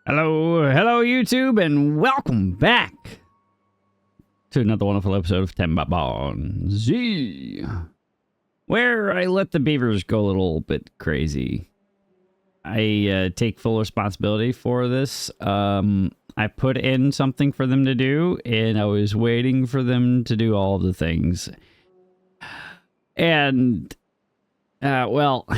Hello YouTube, and welcome back to another wonderful episode of Timberborn Z, where I let the beavers go a little bit crazy. I take full responsibility for this. I put in something for them to do, and I was waiting for them to do all of the things. And, well,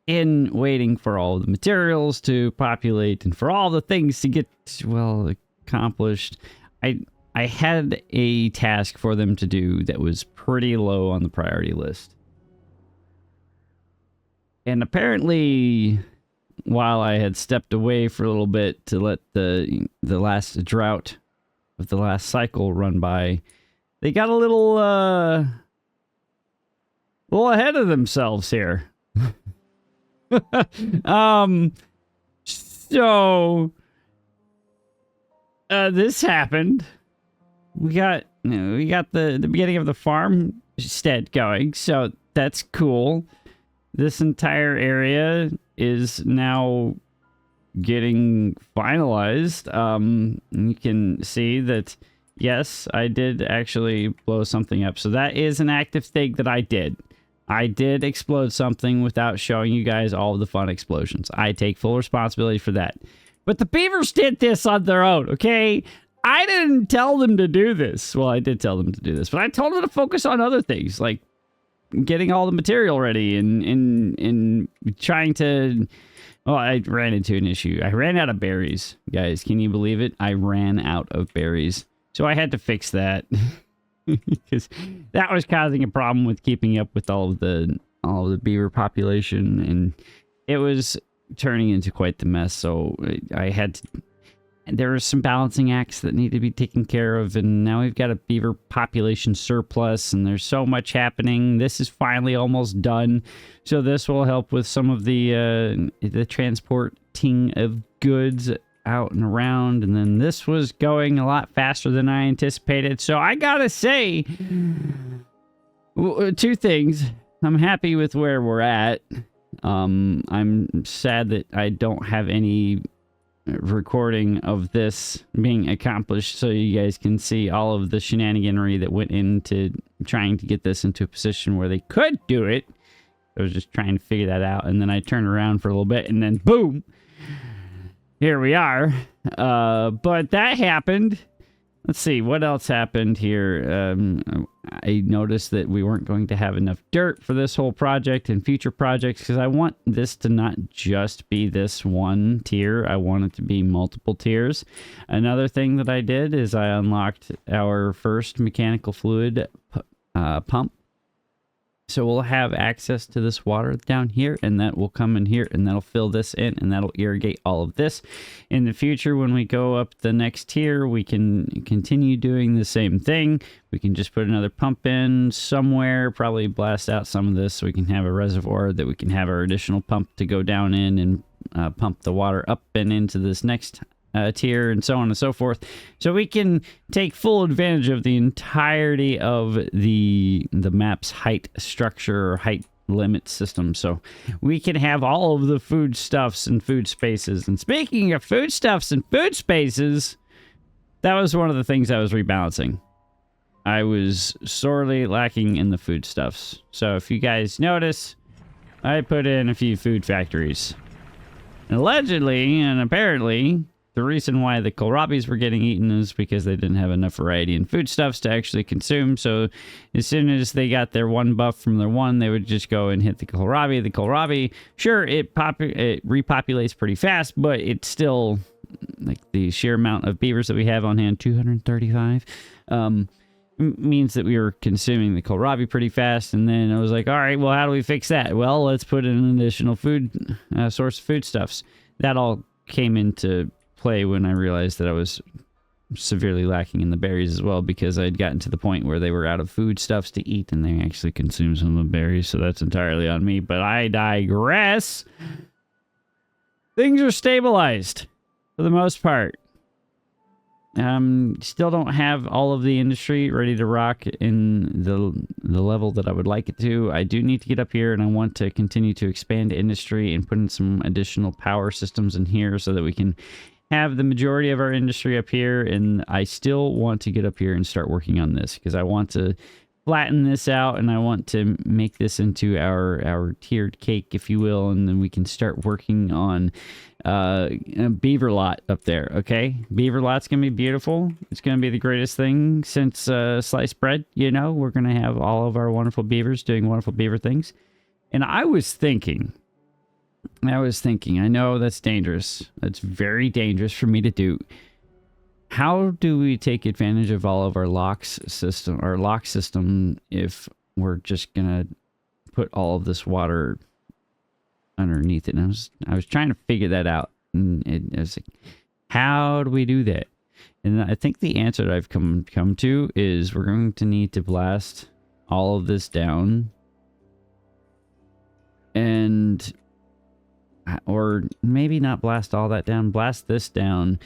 in waiting for all the materials to populate and for all the things to get, well, accomplished, I had a task for them to do that was pretty low on the priority list. And apparently, while I had stepped away for a little bit to let the last drought of the last cycle run by, they got a little ahead of themselves here. So this happened. We got the beginning of the farmstead going, so that's cool. This entire area is now getting finalized. You can see that, yes, I did actually blow something up. So that is an active thing that I did. I did explode something without showing you guys all of the fun explosions. I take full responsibility for that. But the beavers did this on their own, okay? I didn't tell them to do this. Well, I did tell them to do this, but I told them to focus on other things, like getting all the material ready and trying to... Well, I ran into an issue. I ran out of berries, guys. Can you believe it? I ran out of berries. So I had to fix that. Because that was causing a problem with keeping up with all of the beaver population, and it was turning into quite the mess. So I had to, there were some balancing acts that need to be taken care of, and now we've got a beaver population surplus, and there's so much happening. This is finally almost done, so this will help with some of the transporting of goods out and around, and then this was going a lot faster than I anticipated. So I gotta say, two things. I'm happy with where we're at. I'm sad that I don't have any recording of this being accomplished, so you guys can see all of the shenaniganry that went into trying to get this into a position where they could do it. I was just trying to figure that out, and then I turned around for a little bit, and then boom! Here we are. But that happened. Let's see, what else happened here? I noticed that we weren't going to have enough dirt for this whole project and future projects, because I want this to not just be this one tier. I want it to be multiple tiers. Another thing that I did is I unlocked our first mechanical fluid pump. So we'll have access to this water down here, and that will come in here, and that'll fill this in, and that'll irrigate all of this. In the future, when we go up the next tier, we can continue doing the same thing. We can just put another pump in somewhere, probably blast out some of this so we can have a reservoir that we can have our additional pump to go down in and pump the water up and into this next tier, and so on and so forth, so we can take full advantage of the entirety of the map's height structure or height limit system, so we can have all of the foodstuffs and food spaces. And speaking of foodstuffs and food spaces, that was one of the things I was rebalancing. I was sorely lacking in the foodstuffs, so if you guys notice, I put in a few food factories. Allegedly and apparently, the reason why the kohlrabis were getting eaten is because they didn't have enough variety in foodstuffs to actually consume. So as soon as they got their one buff from their one, they would just go and hit the kohlrabi. The kohlrabi, sure, it repopulates pretty fast, but it's still, like, the sheer amount of beavers that we have on hand, 235, means that we were consuming the kohlrabi pretty fast. And then I was like, all right, well, how do we fix that? Well, let's put in an additional food source of foodstuffs. That all came into play when I realized that I was severely lacking in the berries as well, because I'd gotten to the point where they were out of foodstuffs to eat, and they actually consumed some of the berries, so that's entirely on me. But I digress. Things are stabilized for the most part. Still don't have all of the industry ready to rock in the level that I would like it to. I do need to get up here, and I want to continue to expand industry and put in some additional power systems in here so that we can have the majority of our industry up here, and I still want to get up here and start working on this because I want to flatten this out and I want to make this into our tiered cake, if you will, and then we can start working on a beaver lot up there. Okay, beaver lot's gonna be beautiful. It's gonna be the greatest thing since sliced bread. You know, we're gonna have all of our wonderful beavers doing wonderful beaver things. And I was thinking, I know that's dangerous. That's very dangerous for me to do. How do we take advantage of all of our lock system if we're just gonna put all of this water underneath it? And I was trying to figure that out, and I was like, how do we do that? And I think the answer that I've come to is we're going to need to blast all of this down, and or maybe not blast all that down, blast this down,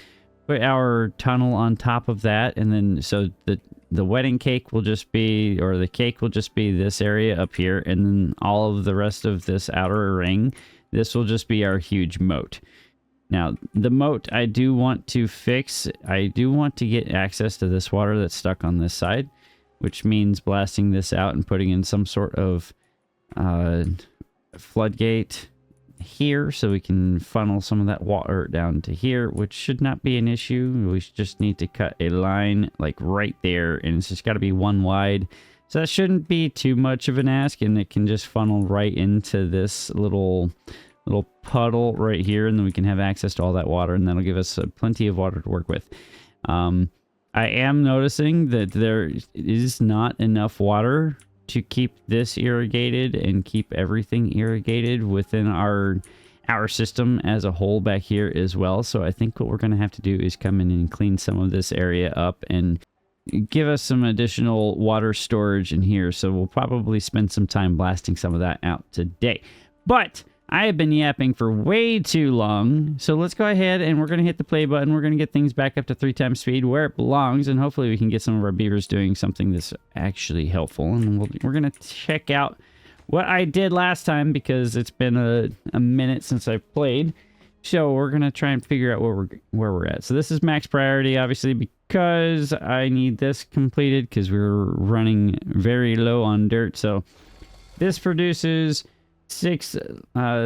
put our tunnel on top of that, and then so the wedding cake will just be, or the cake will just be this area up here, and then all of the rest of this outer ring, this will just be our huge moat. Now, the moat I do want to fix. I do want to get access to this water that's stuck on this side, which means blasting this out and putting in some sort of floodgate here so we can funnel some of that water down to here, which should not be an issue. We just need to cut a line like right there, and it's just got to be one wide, so that shouldn't be too much of an ask, and it can just funnel right into this little puddle right here, and then we can have access to all that water, and that'll give us plenty of water to work with. I am noticing that there is not enough water to keep this irrigated and keep everything irrigated within our system as a whole back here as well. So I think what we're going to have to do is come in and clean some of this area up and give us some additional water storage in here. So we'll probably spend some time blasting some of that out today. But I have been yapping for way too long, so let's go ahead and we're going to hit the play button. We're going to get things back up to 3 times speed where it belongs, and hopefully we can get some of our beavers doing something that's actually helpful. And we're going to check out what I did last time because it's been a minute since I've played. So we're going to try and figure out where we're at. So this is max priority, obviously, because I need this completed because we're running very low on dirt. So this produces 6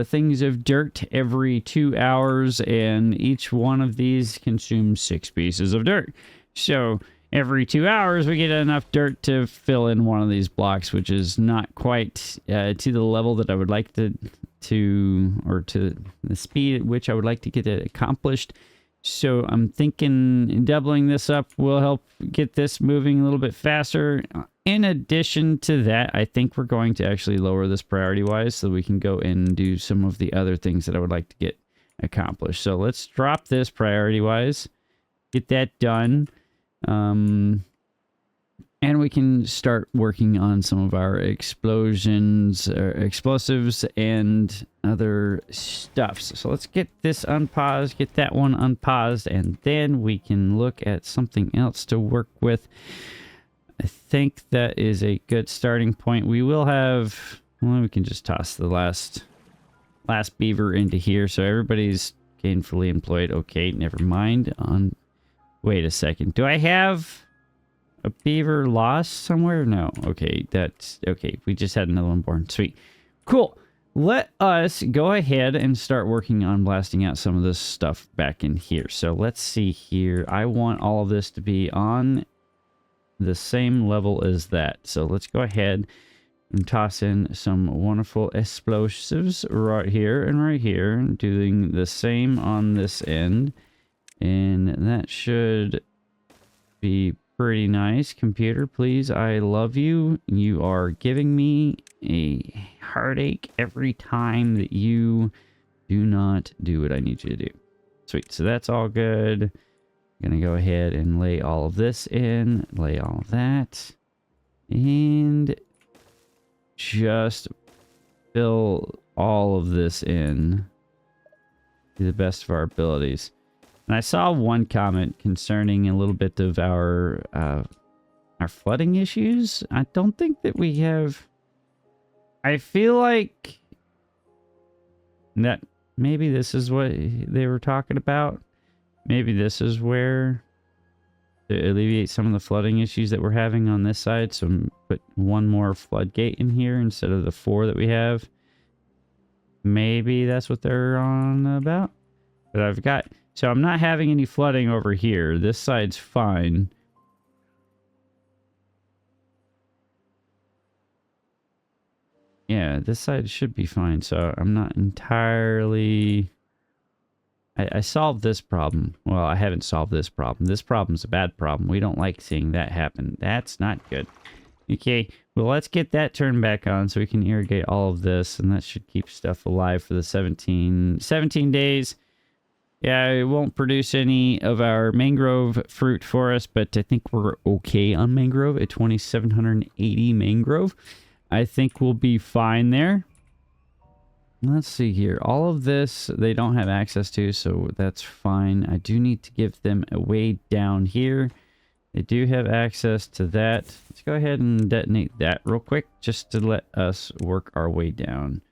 things of dirt every 2 hours, and each one of these consumes 6 pieces of dirt. So every 2 hours we get enough dirt to fill in one of these blocks, which is not quite to the level that I would like or to the speed at which I would like to get it accomplished. So I'm thinking doubling this up will help get this moving a little bit faster. In addition to that, I think we're going to actually lower this priority-wise so we can go in and do some of the other things that I would like to get accomplished. So let's drop this priority-wise, get that done, and we can start working on some of our explosives and other stuffs. So let's get this unpaused, get that one unpaused, and then we can look at something else to work with. I think that is a good starting point. We will have, well, we can just toss the last beaver into here so everybody's gainfully employed. Okay, never mind. Wait a second. Do I have a beaver lost somewhere? No. Okay, that's okay. We just had another one born. Sweet. Cool. Let us go ahead and start working on blasting out some of this stuff back in here. So let's see here. I want all of this to be on the same level as that. So let's go ahead and toss in some wonderful explosives right here and right here, and doing the same on this end. And that should be pretty nice. Computer, please, I love you. You are giving me a heartache every time that you do not do what I need you to do. Sweet. So that's all good. Gonna go ahead and lay all of this in, lay all of that, and just fill all of this in to the best of our abilities. And I saw one comment concerning a little bit of our flooding issues. I don't think that we have. I feel like that maybe this is what they were talking about. maybe this is where to alleviate some of the flooding issues that we're having on this side. So put one more floodgate in here instead of the 4 that we have. Maybe that's what they're on about. But I've got... So I'm not having any flooding over here. This side's fine. Yeah, this side should be fine. So I'm not entirely... I solved this problem. Well, I haven't solved this problem. This problem's a bad problem. We don't like seeing that happen. That's not good. Okay, well, let's get that turned back on so we can irrigate all of this. And that should keep stuff alive for the 17 days. Yeah, it won't produce any of our mangrove fruit for us, but I think we're okay on mangrove at 2,780 mangrove. I think we'll be fine there. Let's see here. All of this they don't have access to, so that's fine. I do need to give them a way down here. They do have access to that. Let's go ahead and detonate that real quick just to let us work our way down.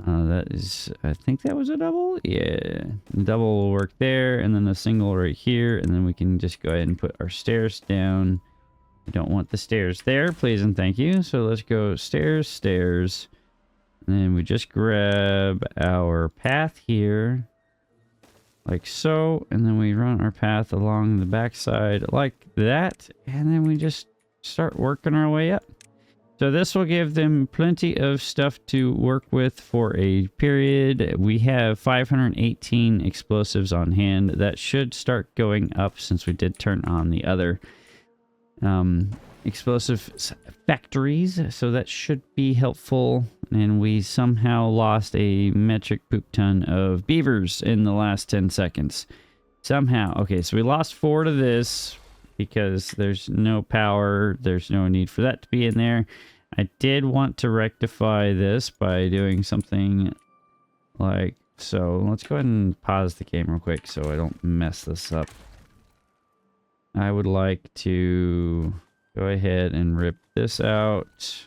That is, I think that was a double. Yeah, double will work there, and then a single right here, and then we can just go ahead and put our stairs down. I don't want the stairs there, please and thank you. So let's go stairs, stairs. And then we just grab our path here, like so, and then we run our path along the backside like that, and then we just start working our way up. So this will give them plenty of stuff to work with for a period. We have 518 explosives on hand. That should start going up since we did turn on the other explosive factories. So that should be helpful. And we somehow lost a metric poop ton of beavers in the last 10 seconds. Somehow. Okay, so we lost 4 to this because there's no power. There's no need for that to be in there. I did want to rectify this by doing something like so. Let's go ahead and pause the game real quick so I don't mess this up. I would like to go ahead and rip this out.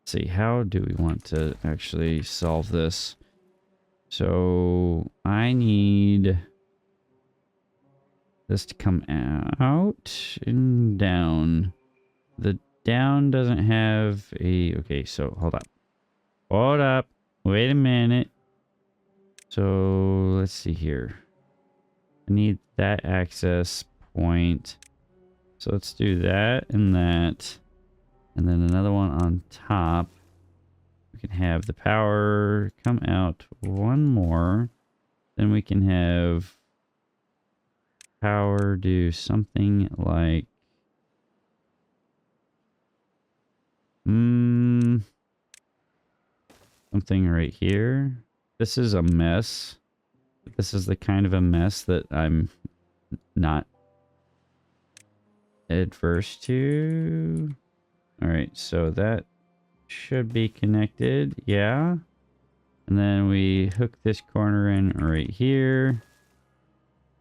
Let's see, how do we want to actually solve this? So I need this to come out and down. The down doesn't have a... Okay, so hold up. Hold up. Wait a minute. So let's see here. I need that access point. So let's do that and that. And then another one on top. We can have the power come out one more. Then we can have power do something like... something right here. This is a mess. This is the kind of a mess that I'm not adverse to. Alright, so that should be connected. Yeah. And then we hook this corner in right here.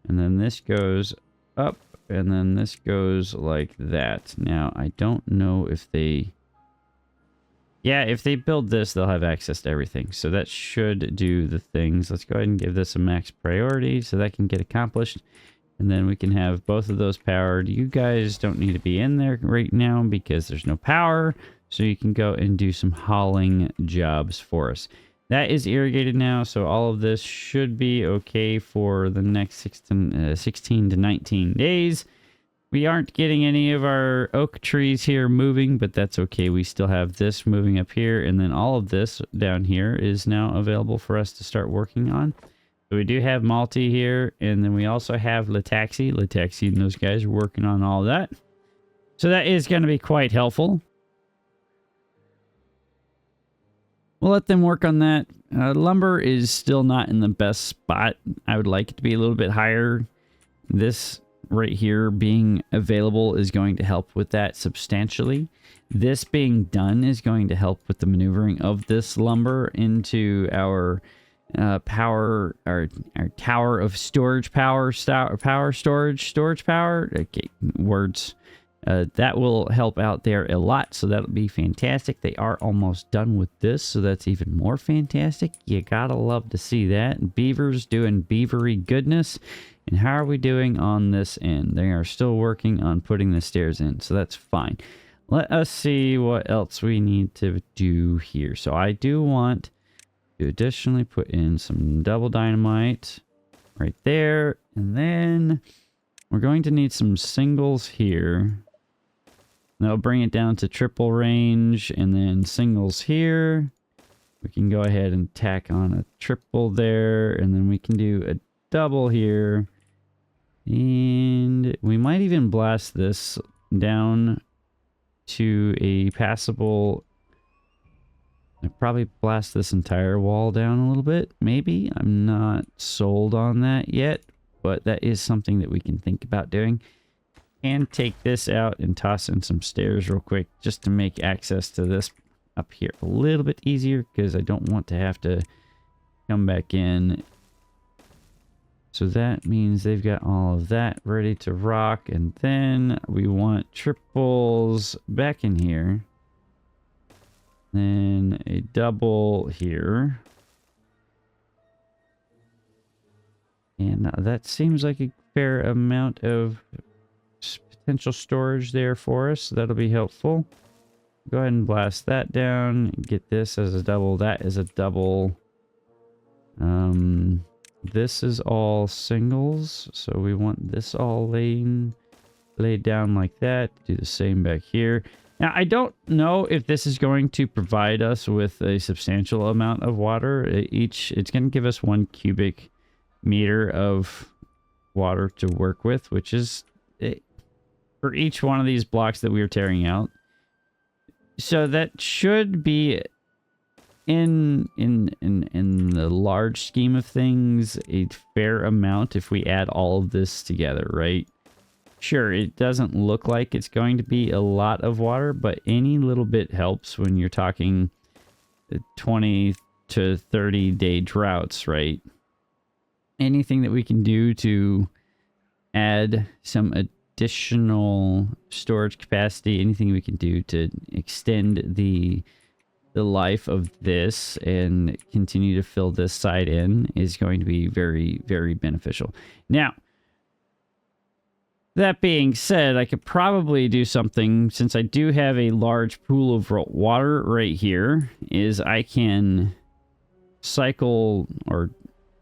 And then this goes up. And then this goes like that. Now, I don't know if they... Yeah, if they build this, they'll have access to everything. So that should do the things. Let's go ahead and give this a max priority so that can get accomplished. And then we can have both of those powered. You guys don't need to be in there right now because there's no power. So you can go and do some hauling jobs for us. That is irrigated now. So all of this should be okay for the next 16 to 19 days. We aren't getting any of our oak trees here moving, but that's okay. We still have this moving up here, and then all of this down here is now available for us to start working on. So we do have Malty here, and then we also have Lataxi. Lataxi and those guys are working on all that. So that is going to be quite helpful. We'll let them work on that. Lumber is still not in the best spot. I would like it to be a little bit higher. This right here being available is going to help with that substantially. This being done is going to help with the maneuvering of this lumber into our power, our tower of storage power, storage power. Okay, words. that will help out there a lot, so that'll be fantastic. They are almost done with this, so that's even more fantastic. You gotta love to see that. Beavers doing beavery goodness. And how are we doing on this end? They are still working on putting the stairs in, so that's fine. Let us see what else we need to do here. So I do want to additionally put in some double dynamite right there, and then we're going to need some singles here. That'll bring it down to triple range, and then singles here. We can go ahead and tack on a triple there, and then we can do a double here. And we might even blast this down to a passable. I'll probably blast this entire wall down a little bit, maybe. I'm not sold on that yet, but that is something that we can think about doing. And take this out and toss in some stairs real quick, just to make access to this up here a little bit easier, because I don't want to have to come back in. So that means they've got all of that ready to rock, and then we want triples back in here. Then a double here. And that seems like a fair amount of potential storage there for us, so that'll be helpful. Go ahead and blast that down. Get this as a double. That is a double. This is all singles, so we want this all laid down like that. Do the same back here. Now, I don't know if this is going to provide us with a substantial amount of water. It's going to give us 1 cubic meter of water to work with, which is for each one of these blocks that we are tearing out. So that should be in the large scheme of things a fair amount if we add all of this together, right? Sure, it doesn't look like it's going to be a lot of water, but any little bit helps when you're talking 20 to 30 day droughts, right? Anything that we can do to add some additional storage capacity, anything we can do to extend the life of this and continue to fill this side in is going to be very, very beneficial. Now, that being said, I could probably do something, since I do have a large pool of water right here, is I can cycle or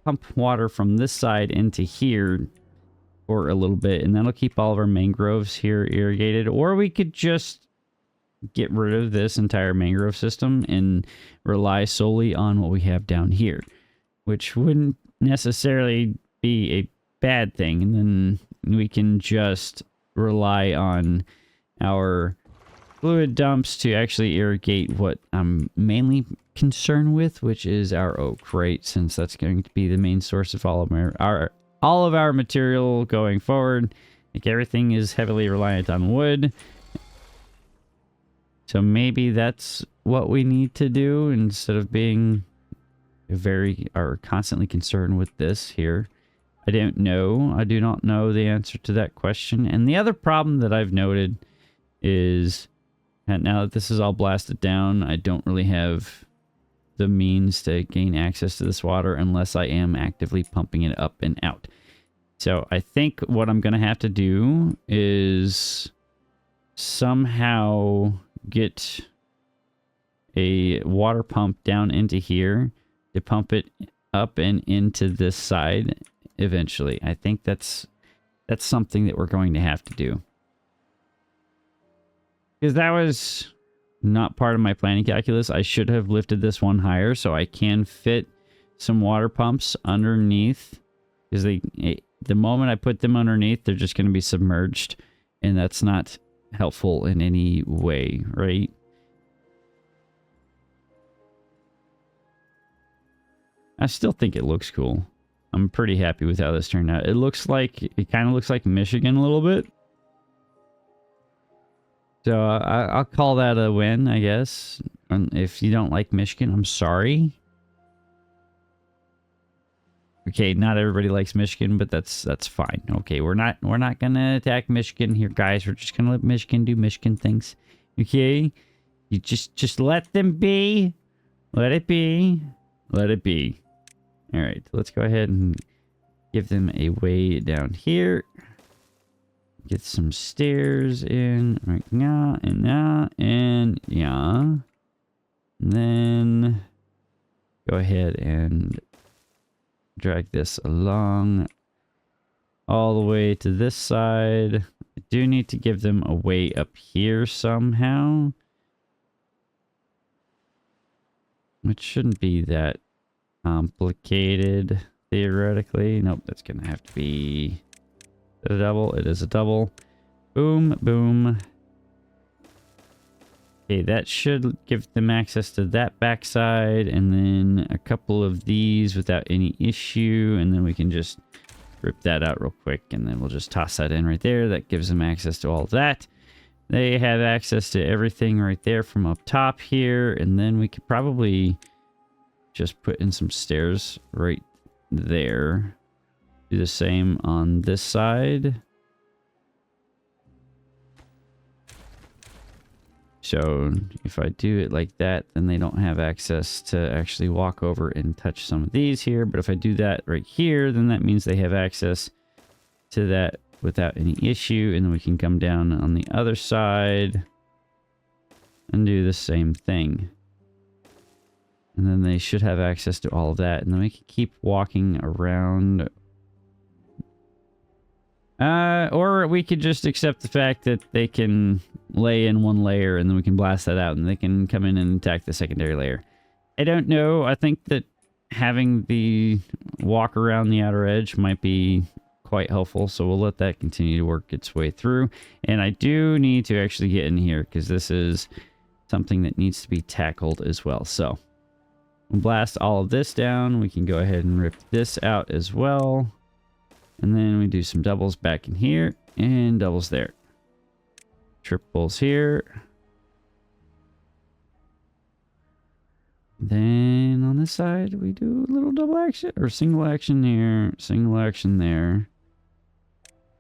pump water from this side into here for a little bit, and that'll keep all of our mangroves here irrigated. Or we could just get rid of this entire mangrove system and rely solely on what we have down here, which wouldn't necessarily be a bad thing. And then we can just rely on our fluid dumps to actually irrigate what I'm mainly concerned with, which is our oak, right? Since that's going to be the main source of all of our material going forward. Like, everything is heavily reliant on wood. So maybe that's what we need to do instead of being constantly concerned with this here. I don't know. I do not know the answer to that question. And the other problem that I've noted is that now that this is all blasted down, I don't really have the means to gain access to this water unless I am actively pumping it up and out. So I think what I'm going to have to do is somehow get a water pump down into here to pump it up and into this side eventually. I think that's something that we're going to have to do, because that was not part of my planning calculus. I should have lifted this one higher so I can fit some water pumps underneath, because the moment I put them underneath, they're just going to be submerged, and that's not helpful in any way, right? I still think it looks cool. I'm pretty happy with how this turned out. It kind of looks like Michigan a little bit. So I'll call that a win, I guess. And if you don't like Michigan, I'm sorry. Okay, not everybody likes Michigan, but that's fine. Okay, we're not gonna attack Michigan here, guys. We're just gonna let Michigan do Michigan things. Okay, you just let them be. Let it be. Let it be. All right, let's go ahead and give them a way down here. Get some stairs in right now, and yeah. And then go ahead and drag this along all the way to this side. I do need to give them a way up here somehow, which shouldn't be that complicated theoretically. Nope, that's gonna have to be a double. It is a double. Boom, boom. Okay, that should give them access to that backside, and then a couple of these without any issue, and then we can just rip that out real quick, and then we'll just toss that in right there. That gives them access to all of that. They have access to everything right there from up top here, and then we could probably just put in some stairs right there. Do the same on this side. So if I do it like that, then they don't have access to actually walk over and touch some of these here. But if I do that right here, then that means they have access to that without any issue. And then we can come down on the other side and do the same thing. And then they should have access to all of that. And then we can keep walking around. Or we could just accept the fact that they can lay in one layer and then we can blast that out and they can come in and attack the secondary layer. I don't know. I think that having the walk around the outer edge might be quite helpful. So we'll let that continue to work its way through. And I do need to actually get in here because this is something that needs to be tackled as well. So we'll blast all of this down. We can go ahead and rip this out as well. And then we do some doubles back in here and doubles there. Triples here. Then on this side, we do a little double action or single action here, single action there.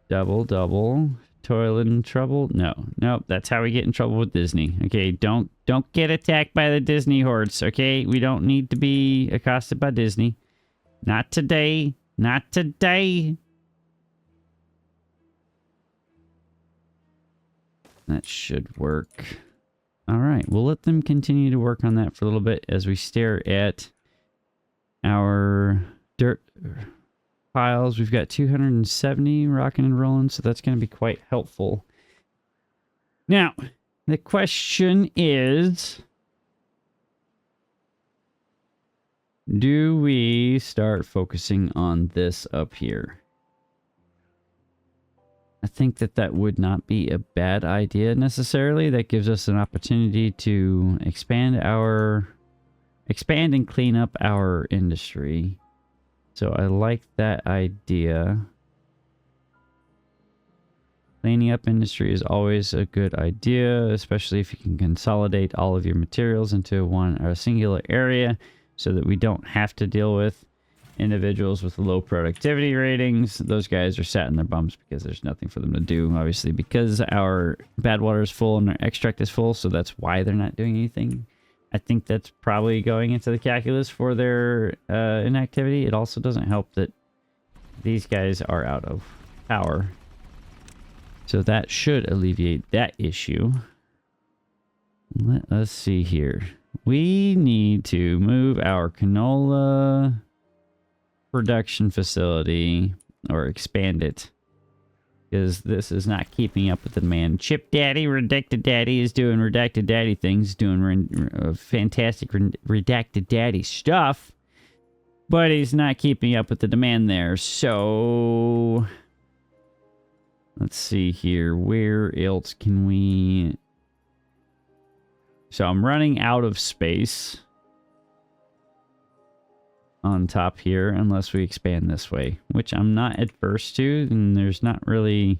Double, double. Toilet in trouble? No, nope. That's how we get in trouble with Disney. Okay, don't get attacked by the Disney hordes. Okay, we don't need to be accosted by Disney. Not today. Not today. That should work. All right, we'll let them continue to work on that for a little bit as we stare at our dirt piles. We've got 270 rocking and rolling, so that's going to be quite helpful. Now, the question is, do we start focusing on this up here? I think that would not be a bad idea necessarily. That gives us an opportunity to expand and clean up our industry. So I like that idea. Cleaning up industry is always a good idea, especially if you can consolidate all of your materials into a singular area so that we don't have to deal with individuals with low productivity ratings. Those guys are sat in their bums because there's nothing for them to do, obviously, because our bad water is full and our extract is full, so that's why they're not doing anything. I think that's probably going into the calculus for their inactivity. It also doesn't help that these guys are out of power, so that should alleviate that issue. Let us see here. We need to move our canola production facility or expand it because this is not keeping up with the demand. Chip Daddy, Redacted Daddy is doing Redacted Daddy things, doing fantastic Redacted Daddy stuff, but he's not keeping up with the demand there. So let's see here. Where else can we? So I'm running out of space on top here unless we expand this way, which I'm not adverse to, and there's not really...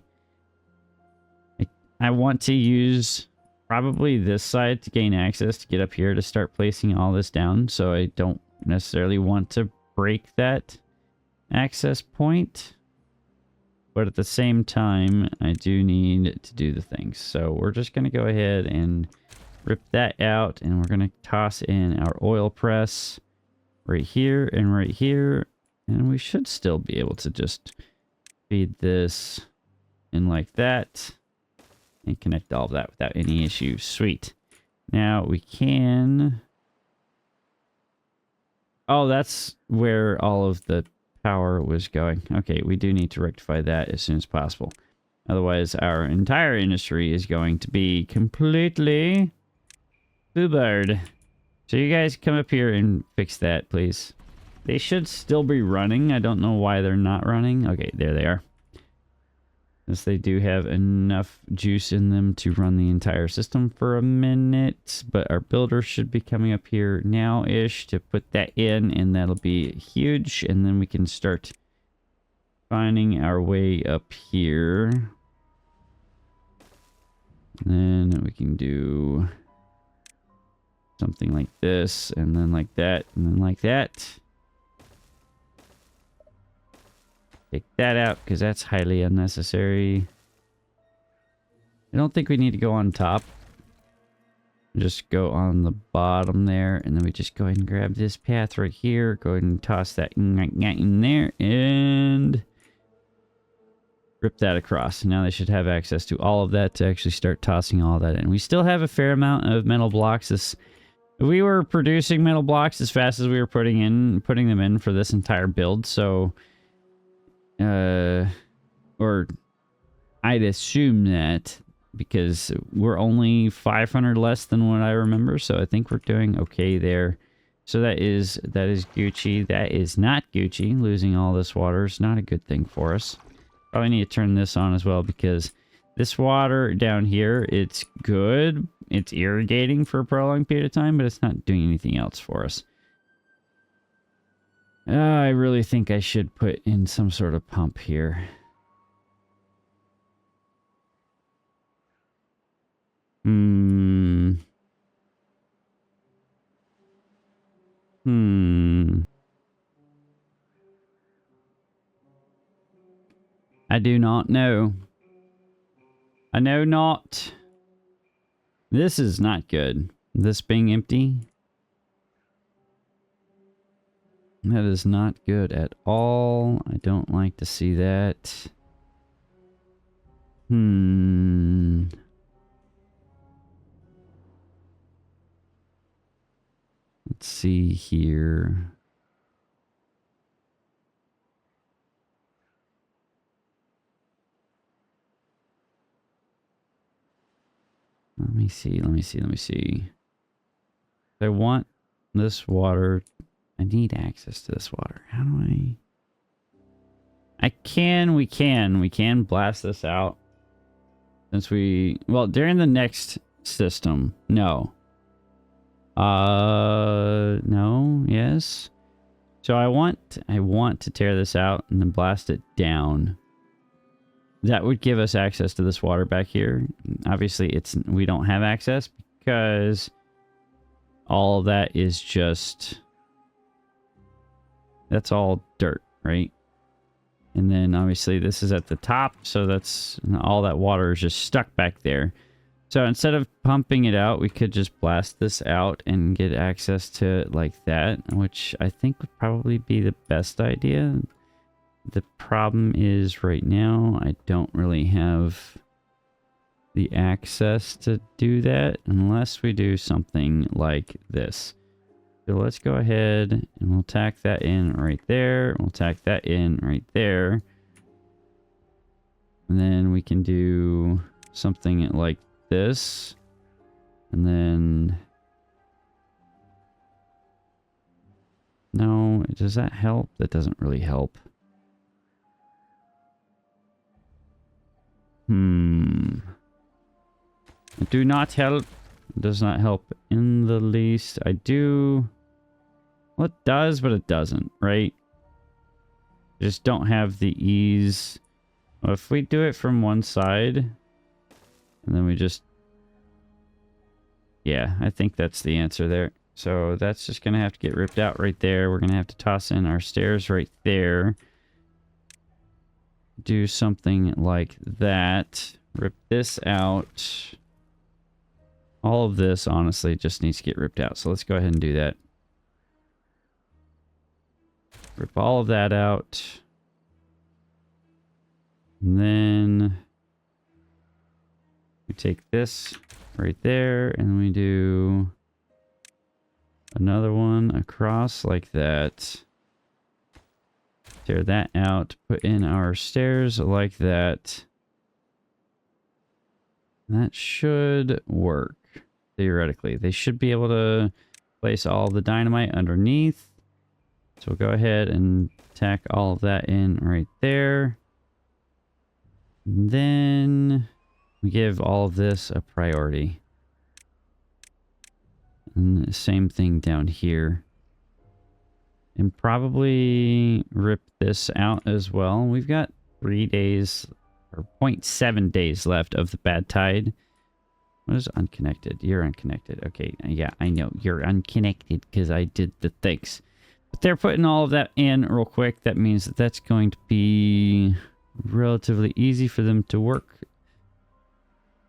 I want to use probably this side to gain access to get up here to start placing all this down, so I don't necessarily want to break that access point. But at the same time, I do need to do the things. So we're just going to go ahead and rip that out. And we're going to toss in our oil press right here and right here. And we should still be able to just feed this in like that. And connect all of that without any issues. Sweet. Now we can... Oh, that's where all of the power was going. Okay, we do need to rectify that as soon as possible. Otherwise, our entire industry is going to be completely boobered. So you guys come up here and fix that, please. They should still be running. I don't know why they're not running. Okay, there they are. Yes, they do have enough juice in them to run the entire system for a minute. But our builder should be coming up here now-ish to put that in. And that'll be huge. And then we can start finding our way up here. And then we can do something like this. And then like that. And then like that. Take that out because that's highly unnecessary. I don't think we need to go on top. Just go on the bottom there. And then we just go ahead and grab this path right here. Go ahead and toss that in there. And rip that across. Now they should have access to all of that to actually start tossing all that in. We still have a fair amount of metal blocks. We were producing metal blocks as fast as we were putting them in for this entire build. So... or I'd assume that because we're only 500 less than what I remember, so I think we're doing okay there. So that is Gucci. That is not Gucci. Losing all this water is not a good thing for us. Probably need to turn this on as well because this water down here, it's good. It's irrigating for a prolonged period of time, but it's not doing anything else for us. I really think I should put in some sort of pump here. I do not know. I know not. This is not good. This being empty. That is not good at all. I don't like to see that. Let's see here. Let me see. I want this water. I need access to this water. How do we can blast this out. Since during the next system. No. No, yes. So I want to tear this out and then blast it down. That would give us access to this water back here. Obviously, we don't have access because all of that is just... That's all dirt, right? And then obviously this is at the top, so that's all that water is just stuck back there. So instead of pumping it out, we could just blast this out and get access to it like that, which I think would probably be the best idea. The problem is right now I don't really have the access to do that unless we do something like this. So let's go ahead and we'll tack that in right there. We'll tack that in right there. And then we can do something like this. And then... No, does that help? That doesn't really help. Do not help. It does not help in the least. I do... Well, it does, but it doesn't, right? Just don't have the ease. Well, if we do it from one side, and then we just... Yeah, I think that's the answer there. So that's just going to have to get ripped out right there. We're going to have to toss in our stairs right there. do something like that. Rip this out. All of this, honestly, just needs to get ripped out. So let's go ahead and do that. Rip all of that out. And then we take this right there and we do another one across like that. Tear that out, put in our stairs like that. That should work, theoretically. They should be able to place all the dynamite underneath. So we'll go ahead and tack all of that in right there. And then we give all of this a priority. And the same thing down here. And probably rip this out as well. We've got 3 days or 0.7 days left of the bad tide. What is unconnected? You're unconnected. Okay, yeah, I know. You're unconnected because I did the things. But they're putting all of that in real quick. That means that that's going to be relatively easy for them to work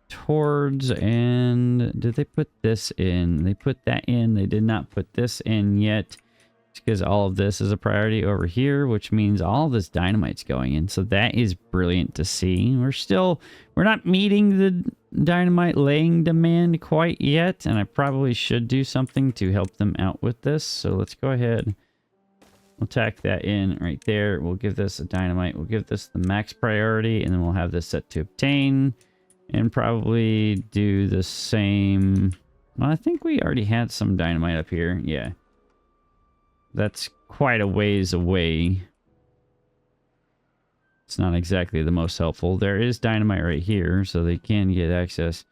towards. And did they put this in? They put that in. They did not put this in yet. Because all of this is a priority over here, which means all this dynamite's going in. So that is brilliant to see. We're not meeting the dynamite laying demand quite yet, and I probably should do something to help them out with this. So let's go ahead. We'll tack that in right there. We'll give this a dynamite. We'll give this the max priority, and then we'll have this set to obtain, and probably do the same. Well, I think we already had some dynamite up here. Yeah. That's quite a ways away. It's not exactly the most helpful. There is dynamite right here, so they can get access.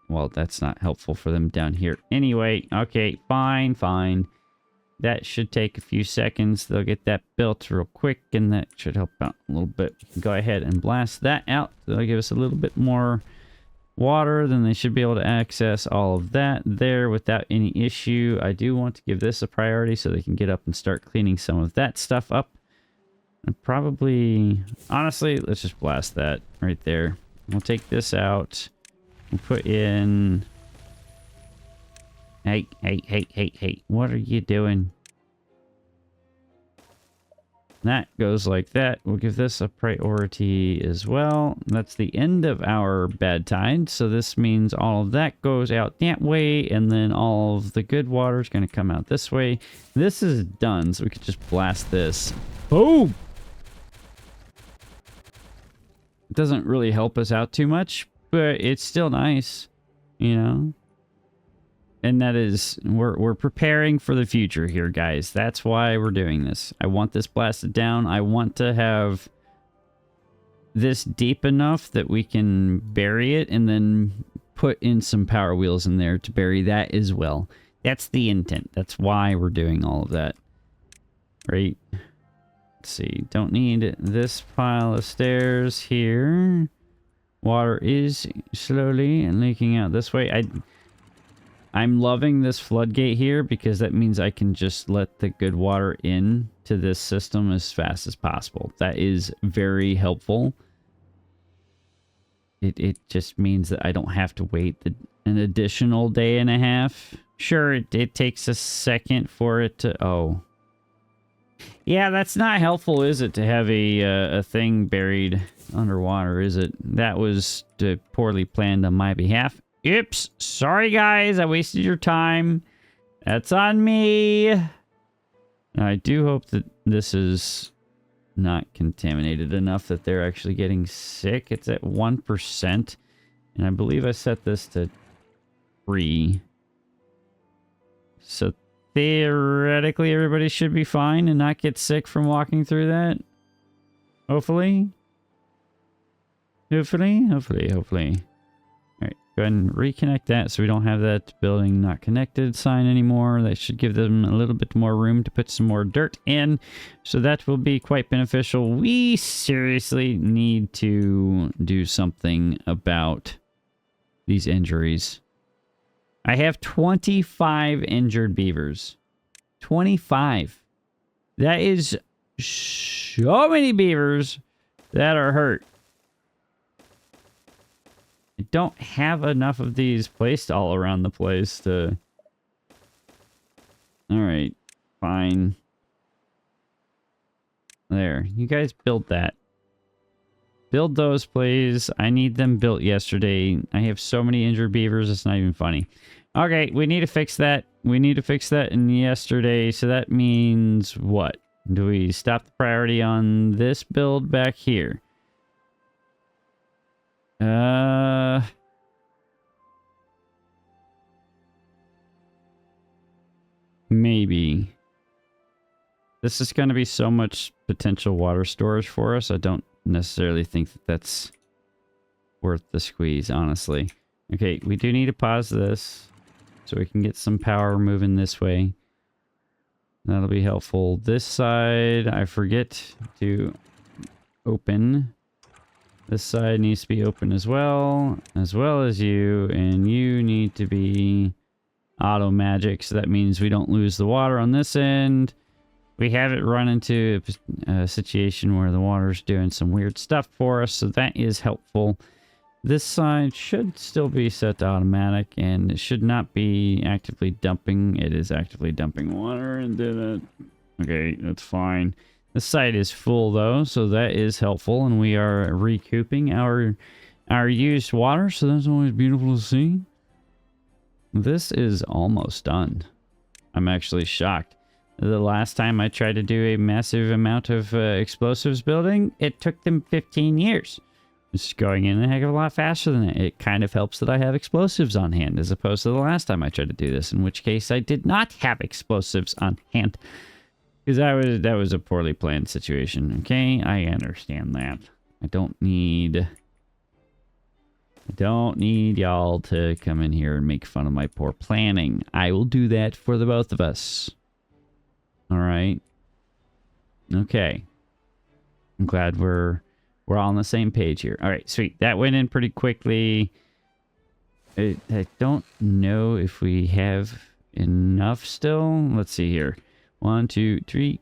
Well, that's not helpful for them down here. Anyway, okay, fine. That should take a few seconds. They'll get that built real quick, and that should help out a little bit. Go ahead and blast that out. That'll give us a little bit more water, then they should be able to access all of that there without any issue. I do want to give this a priority so they can get up and start cleaning some of that stuff up. And probably, honestly, let's just blast that right there. We'll take this out. We'll put in... Hey, what are you doing? That goes like that. We'll give this a priority as well. That's the end of our bad tide. So this means all of that goes out that way, and then all of the good water is going to come out this way. This is done, so we could just blast this. Boom! It doesn't really help us out too much, but it's still nice, you know? And that is, we're preparing for the future here, guys. That's why we're doing this. I want this blasted down. I want to have this deep enough that we can bury it and then put in some power wheels in there to bury that as well. That's the intent. That's why we're doing all of that. Right? Let's see. Don't need this pile of stairs here. Water is slowly leaking out this way. I'm loving this floodgate here because that means I can just let the good water in to this system as fast as possible. That is very helpful. It just means that I don't have to wait an additional day and a half. Sure, it takes a second for it to... Oh. Yeah, that's not helpful, is it, to have a thing buried underwater, is it? That was poorly planned on my behalf. Oops, sorry guys, I wasted your time. That's on me. I do hope that this is not contaminated enough that they're actually getting sick. It's at 1%, and I believe I set this to 3. So theoretically everybody should be fine and not get sick from walking through that. Hopefully. Hopefully. Go ahead and reconnect that so we don't have that building not connected sign anymore. That should give them a little bit more room to put some more dirt in. So that will be quite beneficial. We seriously need to do something about these injuries. I have 25 injured beavers. 25. That is so many beavers that are hurt. I don't have enough of these placed all around the place to... Alright, fine. There, you guys build that. Build those, please. I need them built yesterday. I have so many injured beavers, it's not even funny. Okay, we need to fix that. We need to fix that in yesterday, so that means what? Do we stop the priority on this build back here? Maybe. This is going to be so much potential water storage for us. I don't necessarily think that that's worth the squeeze, honestly. Okay, we do need to pause this so we can get some power moving this way. That'll be helpful. This side, I forget to open. This side needs to be open as well as you, and you need to be auto magic, so that means we don't lose the water on this end. We haven't run into a situation where the water's doing some weird stuff for us, so that is helpful. This side should still be set to automatic, and it should not be actively dumping. It is actively dumping water and did it. Okay, that's fine. This side is full though, so that is helpful, and we are recouping our used water, so that's always beautiful to see. This is almost done. I'm actually shocked. The last time I tried to do a massive amount of explosives building, it took them 15 years. It's going in a heck of a lot faster than that. It kind of helps that I have explosives on hand, as opposed to the last time I tried to do this, in which case I did not have explosives on hand. Because that was a poorly planned situation. Okay, I understand that. I don't need y'all to come in here and make fun of my poor planning. I will do that for the both of us. All right. Okay. I'm glad we're all on the same page here. All right, sweet. That went in pretty quickly. I don't know if we have enough still. Let's see here. 1, 2, 3.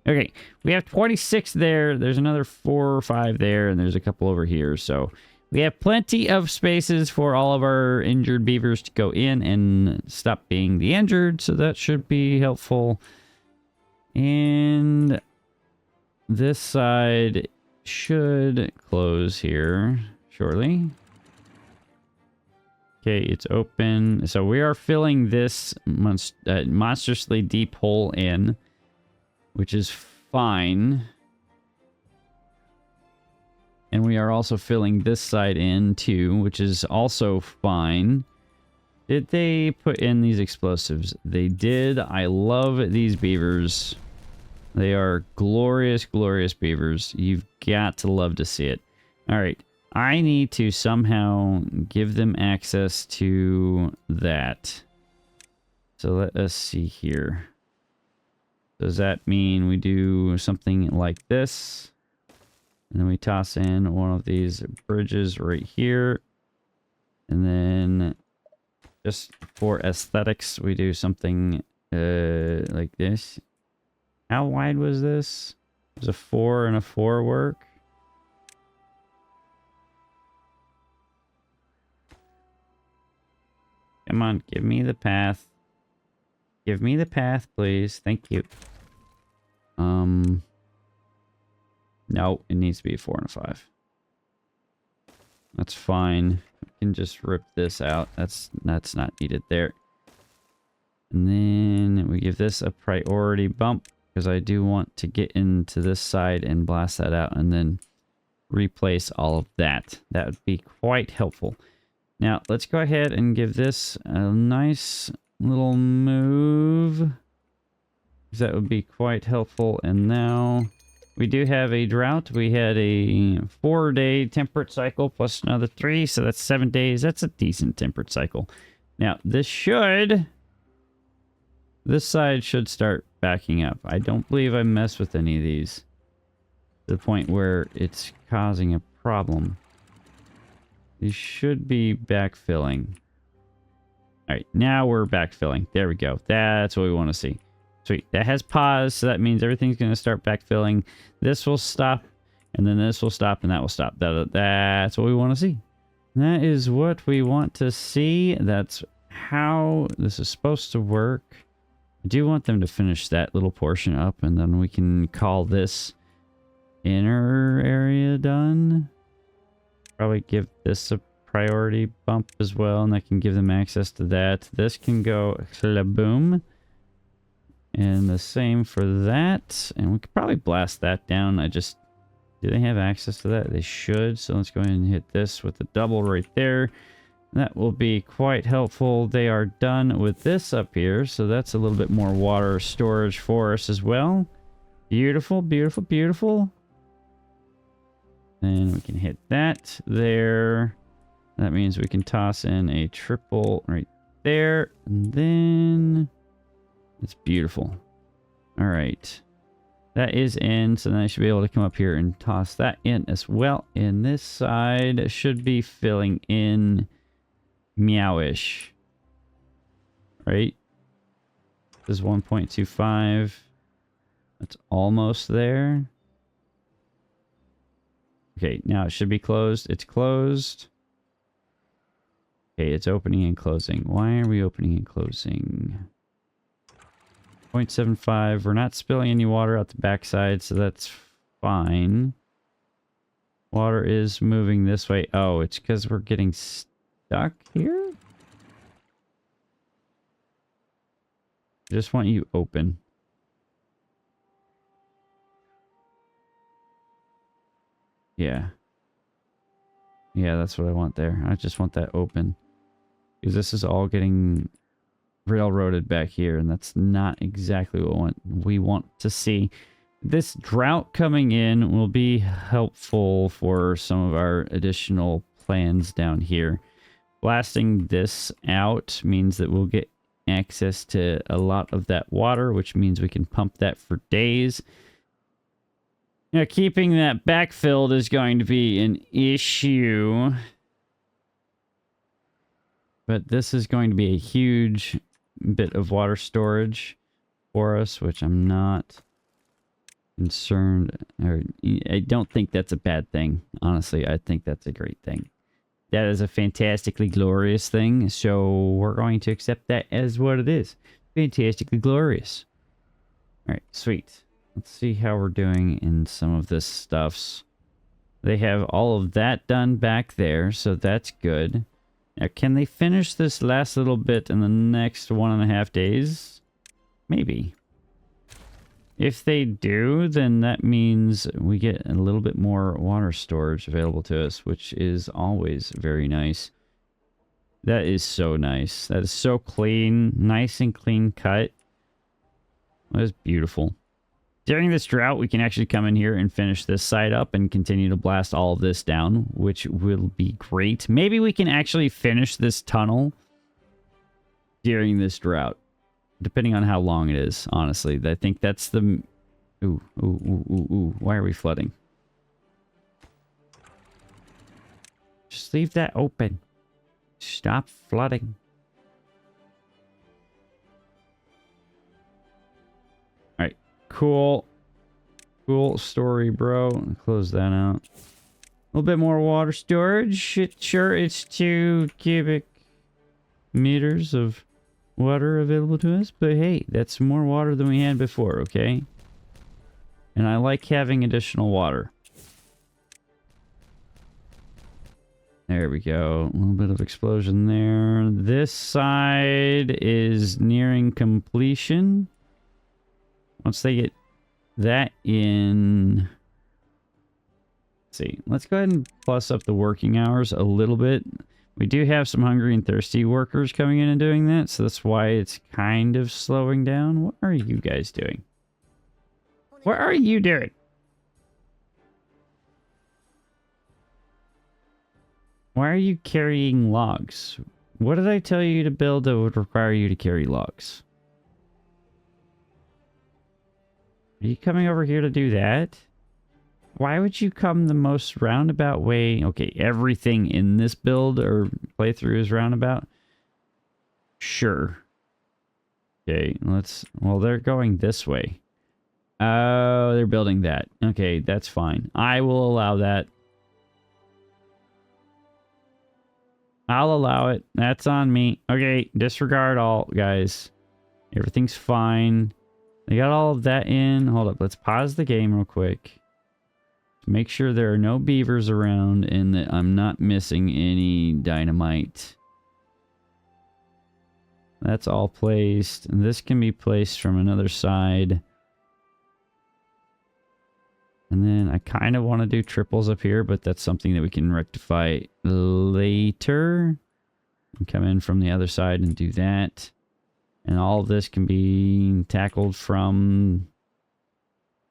Okay, we have 26 there. There's another 4 or 5 there, and there's a couple over here. So we have plenty of spaces for all of our injured beavers to go in and stop being the injured. So that should be helpful. And this side should close here shortly. Okay, it's open. So we are filling this monstrously deep hole in, which is fine. And we are also filling this side in too, which is also fine. Did they put in these explosives? They did. I love these beavers. They are glorious, glorious beavers. You've got to love to see it. All right. I need to somehow give them access to that. So let us see here. Does that mean we do something like this? And then we toss in one of these bridges right here. And then just for aesthetics, we do something like this. How wide was this? Does a 4 and a 4 work? Come on, give me the path. Give me the path, please. Thank you. No, it needs to be a 4 and a 5. That's fine. We can just rip this out. That's not needed there. And then we give this a priority bump, because I do want to get into this side and blast that out and then replace all of that. That would be quite helpful. Now, let's go ahead and give this a nice little move. That would be quite helpful. And now we do have a drought. We had a 4-day temperate cycle plus another 3, so that's 7 days. That's a decent temperate cycle. Now, this side should start backing up. I don't believe I messed with any of these to the point where it's causing a problem. These should be backfilling. All right, now we're backfilling. There we go. That's what we want to see. Sweet. That has paused, so that means everything's going to start backfilling. This will stop, and then this will stop, and that will stop. That's what we want to see. That is what we want to see. That's how this is supposed to work. I do want them to finish that little portion up, and then we can call this inner area done. Probably give this a priority bump as well, and I can give them access to that. This can go boom. And the same for that. And we could probably blast that down. Do they have access to that? They should. So let's go ahead and hit this with the double right there. That will be quite helpful. They are done with this up here. So that's a little bit more water storage for us as well. Beautiful, beautiful, beautiful. Then we can hit that there. That means we can toss in a triple right there. And then it's beautiful. All right. That is in, so then I should be able to come up here and toss that in as well. And this side should be filling in meowish. Right? This is 1.25. That's almost there. Okay, now it should be closed. It's closed. Okay, it's opening and closing. Why are we opening and closing? 0.75. We're not spilling any water out the backside, so that's fine. Water is moving this way. Oh, it's because we're getting stuck here? I just want you open. Yeah. Yeah, that's what I want there. I just want that open. Because this is all getting railroaded back here, and that's not exactly what we want to see. This drought coming in will be helpful for some of our additional plans down here. Blasting this out means that we'll get access to a lot of that water, which means we can pump that for days. Now, keeping that backfilled is going to be an issue. But this is going to be a huge bit of water storage for us, which I'm not concerned, or I don't think that's a bad thing. Honestly, I think that's a great thing. That is a fantastically glorious thing, so we're going to accept that as what it is. Fantastically glorious. All right, sweet. Let's see how we're doing in some of this stuffs. They have all of that done back there, so that's good. Now, can they finish this last little bit in the next 1.5 days? Maybe. If they do, then that means we get a little bit more water storage available to us, which is always very nice. That is so nice. That is so clean. Nice and clean cut. That is beautiful. During this drought, we can actually come in here and finish this side up and continue to blast all of this down, which will be great. Maybe we can actually finish this tunnel during this drought, depending on how long it is, honestly. I think that's the... Ooh, ooh, ooh, ooh, ooh. Why are we flooding? Just leave that open. Stop flooding. Alright, cool. Cool story, bro. Close that out. A little bit more water storage. It's 2 cubic meters of water available to us, but hey, that's more water than we had before, okay? And I like having additional water. There we go. A little bit of explosion there. This side is nearing completion. Once they get that in... Let's see. Let's go ahead and plus up the working hours a little bit. We do have some hungry and thirsty workers coming in and doing that, so that's why it's kind of slowing down. What are you guys doing? What are you doing? Why are you carrying logs? What did I tell you to build that would require you to carry logs? Are you coming over here to do that? Why would you come the most roundabout way? Okay, everything in this build or playthrough is roundabout. Sure. Okay, well, they're going this way. Oh, they're building that. Okay, that's fine. I will allow that. I'll allow it. That's on me. Okay, disregard all, guys. Everything's fine. They got all of that in. Hold up, let's pause the game real quick. Make sure there are no beavers around and that I'm not missing any dynamite. That's all placed. And this can be placed from another side. And then I kind of want to do triples up here, but that's something that we can rectify later. And come in from the other side and do that. And all of this can be tackled from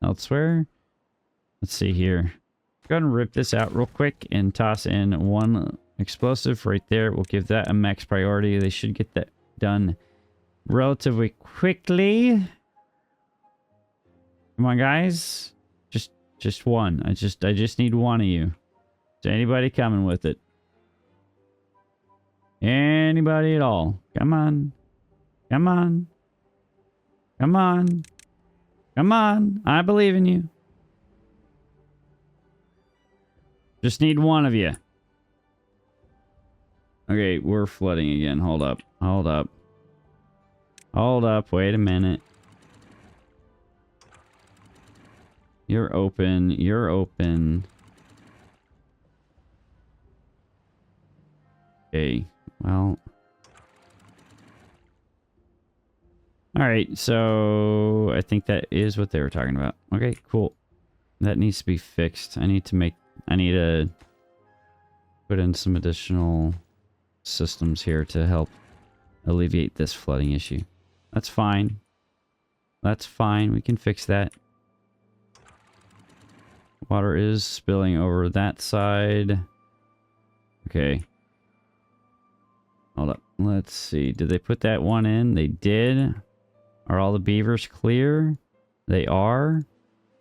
elsewhere. Let's see here. Go ahead and rip this out real quick and toss in one explosive right there. We'll give that a max priority. They should get that done relatively quickly. Come on, guys. Just one. I just need one of you. Is anybody coming with it? Anybody at all? Come on. Come on. Come on. Come on. I believe in you. Just need one of you. Okay, we're flooding again. Hold up. Hold up. Hold up. Wait a minute. You're open. You're open. Okay. Well. Alright, so I think that is what they were talking about. Okay, cool. That needs to be fixed. I need to put in some additional systems here to help alleviate this flooding issue. That's fine. That's fine. We can fix that. Water is spilling over that side. Okay. Hold up. Let's see. Did they put that one in? They did. Are all the beavers clear? They are.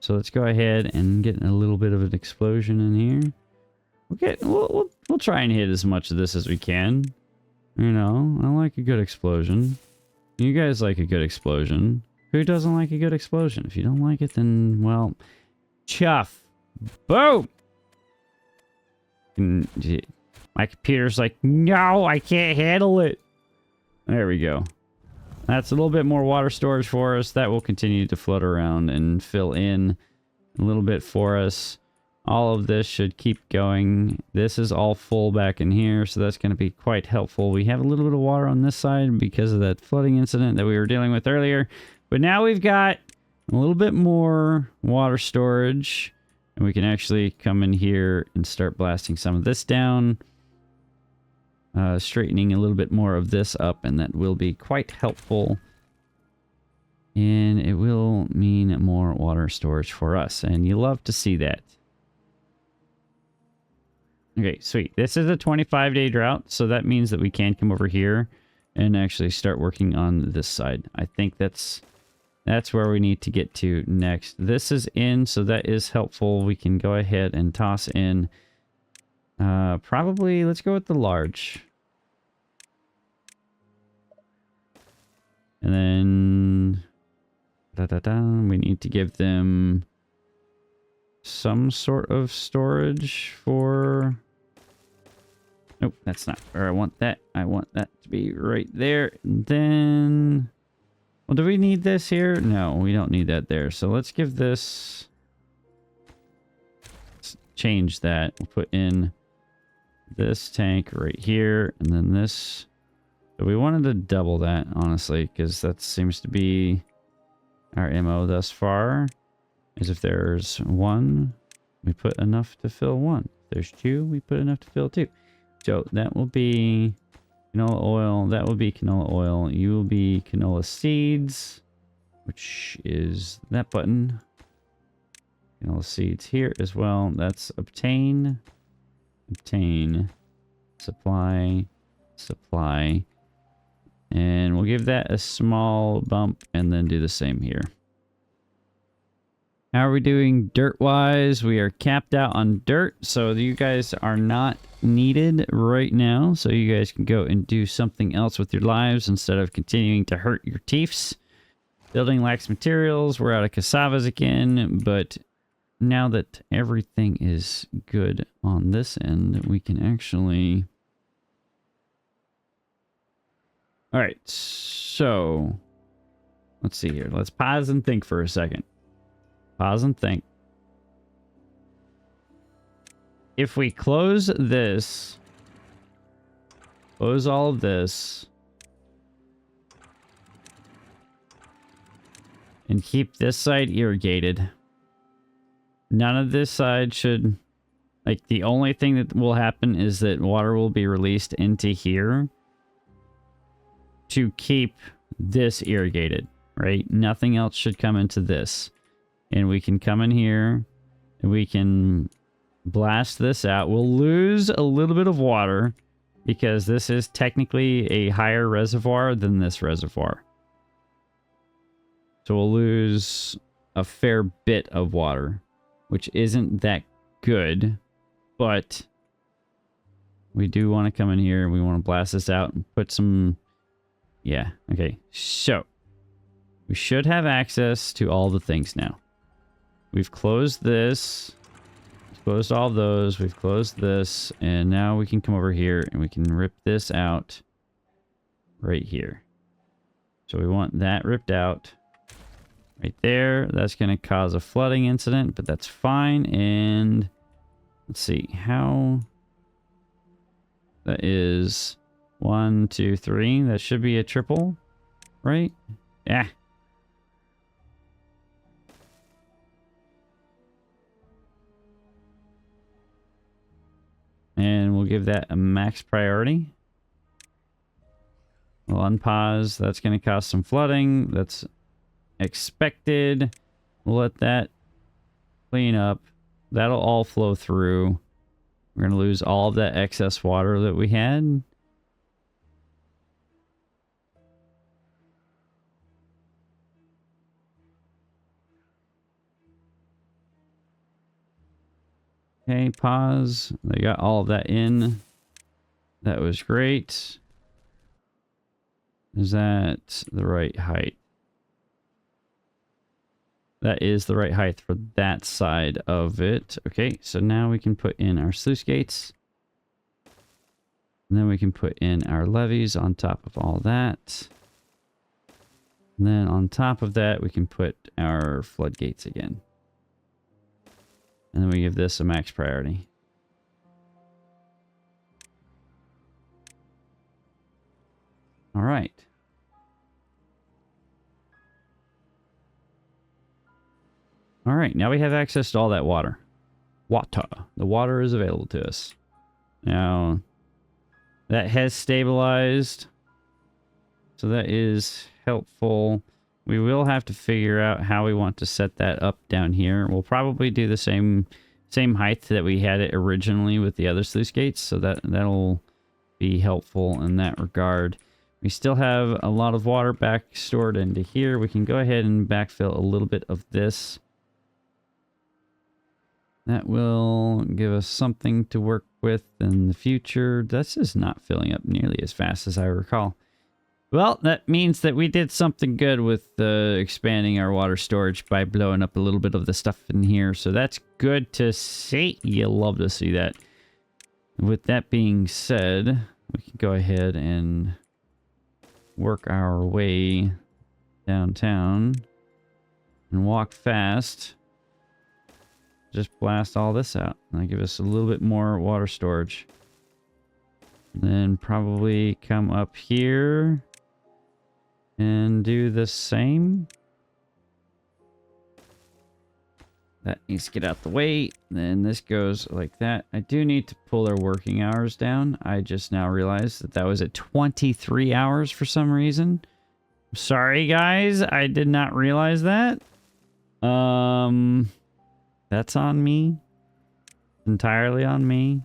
So let's go ahead and get a little bit of an explosion in here. Okay, we'll try and hit as much of this as we can. You know, I like a good explosion. You guys like a good explosion. Who doesn't like a good explosion? If you don't like it, then, well, chuff. Boom! And my computer's like, no, I can't handle it. There we go. That's a little bit more water storage for us. That will continue to float around and fill in a little bit for us. All of this should keep going. This is all full back in here, so that's going to be quite helpful. We have a little bit of water on this side because of that flooding incident that we were dealing with earlier. But now we've got a little bit more water storage. And we can actually come in here and start blasting some of this down. Straightening a little bit more of this up, and that will be quite helpful. And it will mean more water storage for us. And you love to see that. Okay, sweet. This is a 25-day drought, so that means that we can come over here and actually start working on this side. I think that's where we need to get to next. This is in, so that is helpful. We can go ahead and toss in. Probably, let's go with the large. And then we need to give them some sort of storage for... Nope, that's not where I want that. I want that to be right there. And then... Well, do we need this here? No, we don't need that there. So let's give this... Let's change that. We'll put in this tank right here. And then this... So we wanted to double that, honestly, because that seems to be our MO thus far. Is if there's one, we put enough to fill one. If there's two, we put enough to fill two. So that will be canola oil. That will be canola oil. You will be canola seeds, which is that button. Canola seeds here as well. That's obtain, obtain, supply, supply. And we'll give that a small bump and then do the same here. How are we doing dirt-wise? We are capped out on dirt, so you guys are not needed right now, so you guys can go and do something else with your lives instead of continuing to hurt your teeths. Building lacks materials. We're out of cassavas again, but now that everything is good on this end, we can actually... All right, so let's see here. Let's pause and think for a second. Pause and think. If we close this, close all of this, and keep this side irrigated, none of this side should... Like, the only thing that will happen is that water will be released into here to keep this irrigated, right? Nothing else should come into this. And we can come in here and we can blast this out. We'll lose a little bit of water because this is technically a higher reservoir than this reservoir. So we'll lose a fair bit of water, which isn't that good, but we do want to come in here and we want to blast this out and put some... Yeah, okay. So, we should have access to all the things now. We've closed this. We've closed all those. We've closed this. And now we can come over here and we can rip this out right here. So we want that ripped out right there. That's going to cause a flooding incident, but that's fine. And let's see how... That is... 1, 2, 3. That should be a triple, right? Yeah. And we'll give that a max priority. We'll unpause. That's going to cause some flooding. That's expected. We'll let that clean up. That'll all flow through. We're going to lose all of that excess water that we had. Okay, pause. They got all of that in. That was great. Is that the right height? That is the right height for that side of it. Okay, so now we can put in our sluice gates. And then we can put in our levees on top of all that. And then on top of that, we can put our floodgates again. And then we give this a max priority. All right. All right, now we have access to all that water. Water. The water is available to us. Now, that has stabilized. So that is helpful. We will have to figure out how we want to set that up down here. We'll probably do the same height that we had it originally with the other sluice gates, so that'll be helpful in that regard. We still have a lot of water back stored into here. We can go ahead and backfill a little bit of this. That will give us something to work with in the future. This is not filling up nearly as fast as I recall. Well, that means that we did something good with expanding our water storage by blowing up a little bit of the stuff in here. So that's good to see. You'll love to see that. With that being said, we can go ahead and work our way downtown and walk fast. Just blast all this out. And that'll give us a little bit more water storage. Then probably come up here and do the same. That needs to get out the way. Then this goes like that. I do need to pull our working hours down. I just now realized that that was at 23 hours for some reason. Sorry, guys. I did not realize that. That's on me. Entirely on me.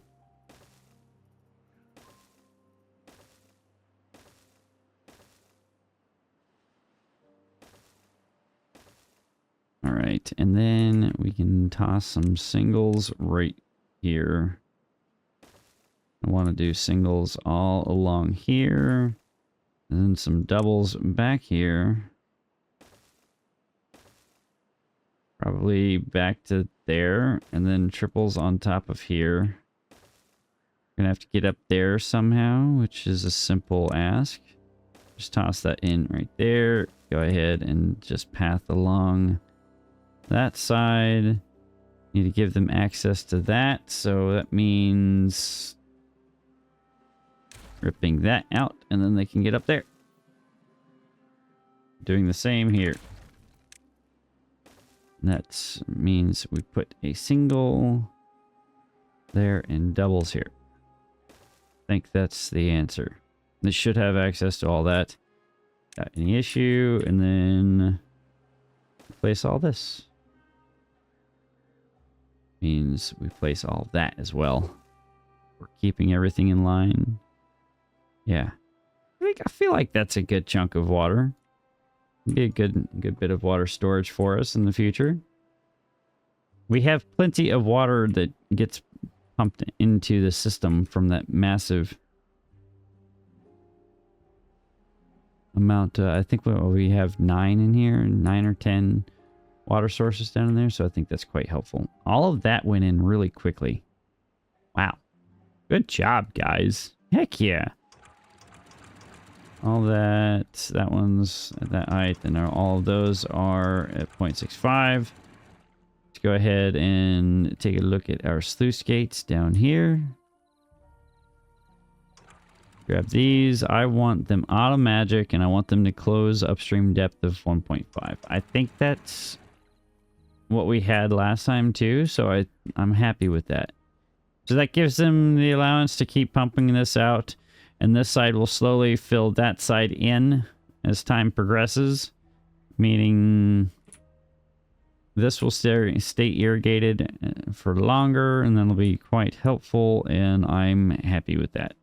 All right, and then we can toss some singles right here. I want to do singles all along here. And then some doubles back here. Probably back to there. And then triples on top of here. Gonna have to get up there somehow, which is a simple ask. Just toss that in right there. Go ahead and just path along that side. Need to give them access to that, so that means ripping that out, and then they can get up there. Doing the same here. That means we put a single there and doubles here. I think that's the answer. This should have access to all that. Got any issue, and then place all this. Means we place all that as well. We're keeping everything in line. Yeah. I feel like that's a good chunk of water. Be a good bit of water storage for us in the future. We have plenty of water that gets pumped into the system from that massive amount. I think we have 9 in here, 9 or 10 water sources down in there, so I think that's quite helpful. All of that went in really quickly. Wow. Good job, guys. Heck yeah. All that one's at that height, and all of those are at 0.65. Let's go ahead and take a look at our sluice gates down here. Grab these. I want them auto magic, and I want them to close upstream depth of 1.5. I think that's what we had last time too, so I'm happy with that. So that gives them the allowance to keep pumping this out, and this side will slowly fill that side in as time progresses, meaning this will stay irrigated for longer, and that'll be quite helpful, and I'm happy with that.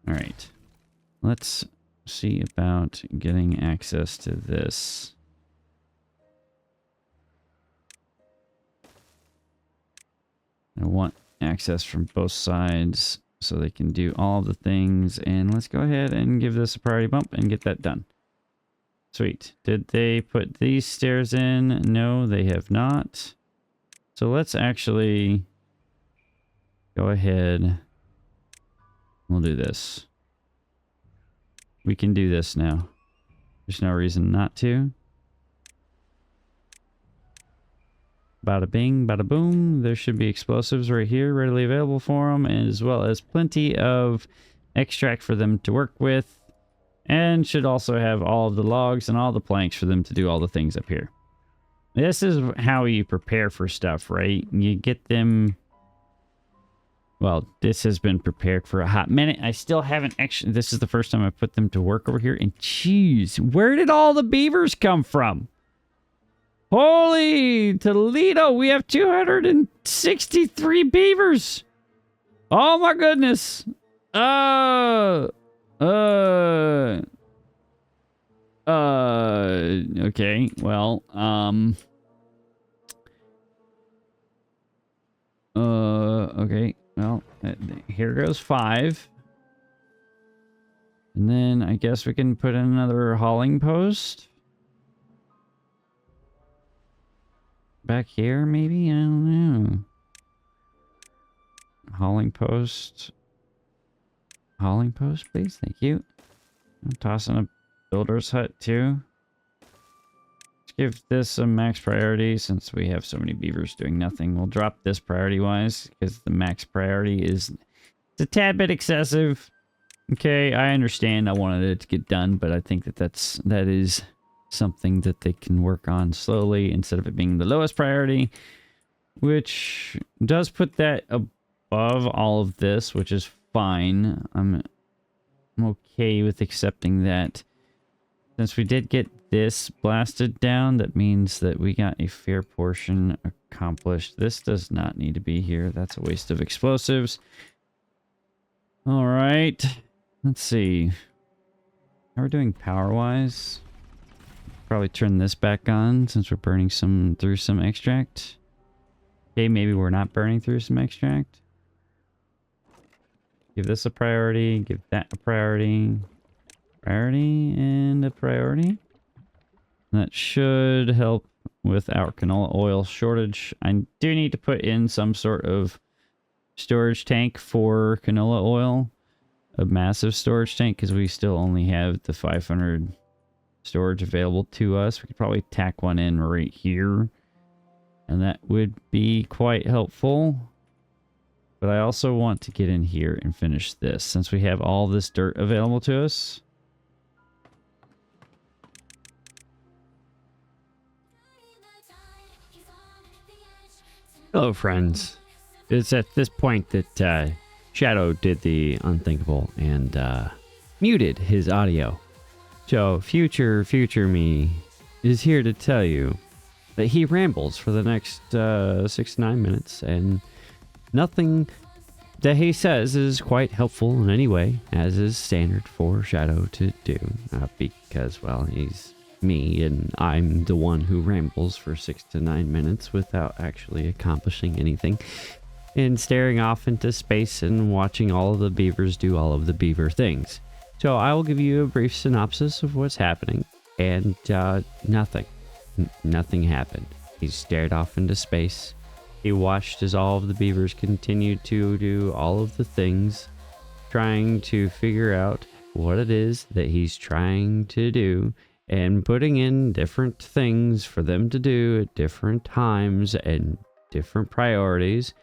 All right, let's see about getting access to this. I want access from both sides so they can do all of the things. And let's go ahead and give this a priority bump and get that done. Sweet. Did they put these stairs in? No, they have not. So let's actually go ahead. We'll do this. We can do this now. There's no reason not to. Bada bing, bada boom. There should be explosives right here readily available for them, as well as plenty of extract for them to work with. And should also have all of the logs and all the planks for them to do all the things up here. This is how you prepare for stuff, right? You get them... Well, this has been prepared for a hot minute. I still haven't actually... This is the first time I put them to work over here. And jeez, where did all the beavers come from? Holy Toledo, we have 263 beavers. Oh my goodness. Okay, well, okay, well, here goes 5. And then I guess we can put in another hauling post. Back here, maybe? I don't know. Hauling post. Hauling post, please. Thank you. I'm tossing a builder's hut, too. Let's give this a max priority since we have so many beavers doing nothing. We'll drop this priority-wise because the max priority is... It's a tad bit excessive. Okay, I understand. I wanted it to get done, but I think that is... something that they can work on slowly instead of it being the lowest priority, which does put that above all of this, which is fine. I'm okay with accepting that. Since we did get this blasted down, that means that we got a fair portion accomplished. This does not need to be here. That's a waste of explosives. All right, let's see how we're doing power-wise. Probably turn this back on since we're burning through some extract. Okay, maybe we're not burning through some extract. Give this a priority. Give that a priority. Priority and a priority. That should help with our canola oil shortage. I do need to put in some sort of storage tank for canola oil. A massive storage tank, because we still only have the 500 storage available to us. We could probably tack one in right here. And that would be quite helpful. But I also want to get in here and finish this, since we have all this dirt available to us. Hello, friends. It's at this point that Shadow did the unthinkable and muted his audio. So future me is here to tell you that he rambles for the next 6 to 9 minutes, and nothing that he says is quite helpful in any way, as is standard for Shadow to do, because, well, he's me and I'm the one who rambles for 6 to 9 minutes without actually accomplishing anything, and staring off into space and watching all of the beavers do all of the beaver things. So I will give you a brief synopsis of what's happening, and nothing happened. He stared off into space. He watched as all of the beavers continued to do all of the things, trying to figure out what it is that he's trying to do, and putting in different things for them to do at different times and different priorities,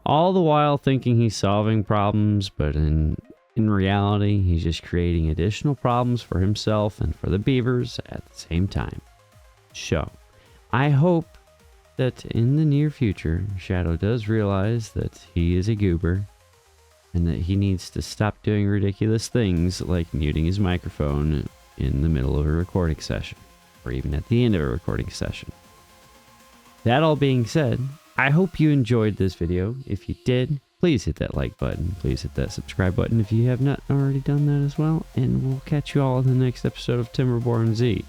all the while thinking he's solving problems, but in reality, he's just creating additional problems for himself and for the beavers at the same time. So, I hope that in the near future, Shadow does realize that he is a goober and that he needs to stop doing ridiculous things like muting his microphone in the middle of a recording session, or even at the end of a recording session. That all being said, I hope you enjoyed this video. If you did, please hit that like button. Please hit that subscribe button if you have not already done that as well. And we'll catch you all in the next episode of Timberborn Z,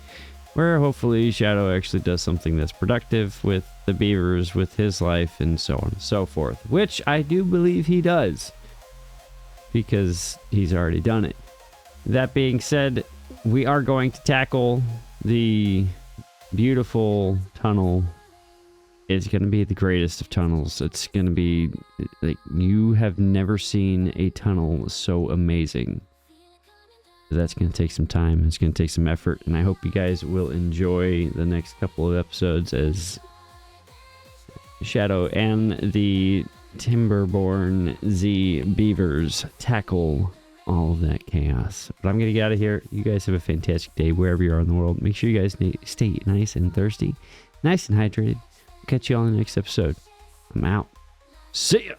where hopefully Shadow actually does something that's productive with the beavers, with his life, and so on and so forth. Which I do believe he does, because he's already done it. That being said, we are going to tackle the beautiful tunnel. It's going to be the greatest of tunnels. It's going to be like, you have never seen a tunnel so amazing. That's going to take some time. It's going to take some effort, and I hope you guys will enjoy the next couple of episodes as Shadow and the Timberborn Z Beavers tackle all of that chaos. But I'm going to get out of here. You guys have a fantastic day wherever you are in the world. Make sure you guys stay nice and thirsty, nice and hydrated. Catch you all in the next episode. I'm out. See ya.